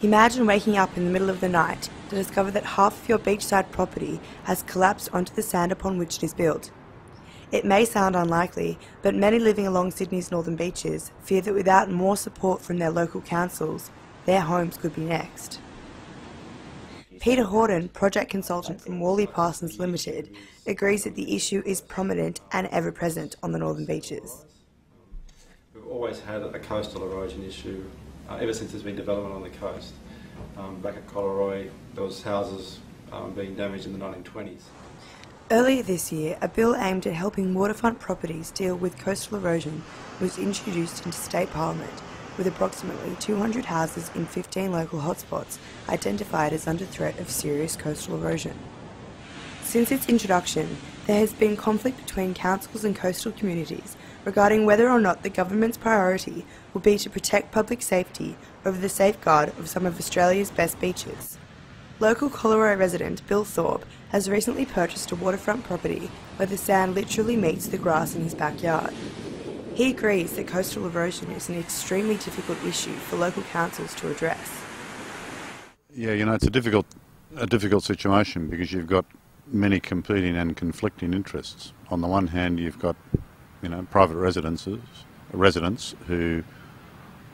Imagine waking up in the middle of the night to discover that half of your beachside property has collapsed onto the sand upon which it is built. It may sound unlikely, but many living along Sydney's northern beaches fear that without more support from their local councils, their homes could be next. Peter Horton, project consultant from Worley Parsons Limited, agrees that the issue is prominent and ever-present on the northern beaches. We've always had a coastal erosion issue ever since there's been development on the coast. Back at Collaroy, there was houses being damaged in the 1920s. Earlier this year, a bill aimed at helping waterfront properties deal with coastal erosion was introduced into State Parliament, with approximately 200 houses in 15 local hotspots identified as under threat of serious coastal erosion. Since its introduction, there has been conflict between councils and coastal communities regarding whether or not the government's priority will be to protect public safety over the safeguard of some of Australia's best beaches. Local Collaroy resident Bill Thorpe has recently purchased a waterfront property where the sand literally meets the grass in his backyard. He agrees that coastal erosion is an extremely difficult issue for local councils to address. Yeah, it's a difficult situation because you've got many competing and conflicting interests. On the one hand, you've got private residents who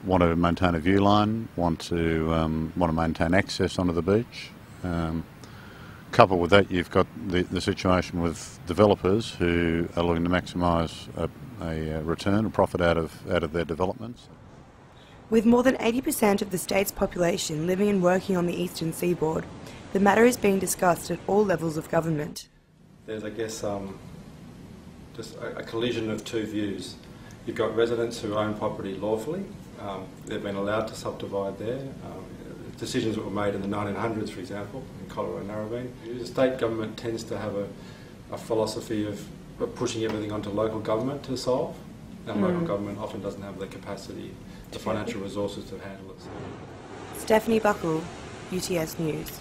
want to maintain a view line, want to maintain access onto the beach. Coupled with that, you've got the situation with developers who are looking to maximise a return, a profit out of their developments. With more than 80% of the state's population living and working on the eastern seaboard, the matter is being discussed at all levels of government. There's, I guess, just a collision of two views. You've got residents who own property lawfully. They've been allowed to subdivide there. Decisions that were made in the 1900s, for example, in Collaroy and Narrabeen. The state government tends to have a philosophy of pushing everything onto local government to solve, and local government often doesn't have the capacity, the financial resources to handle it. Stephanie Buckle, UTS News.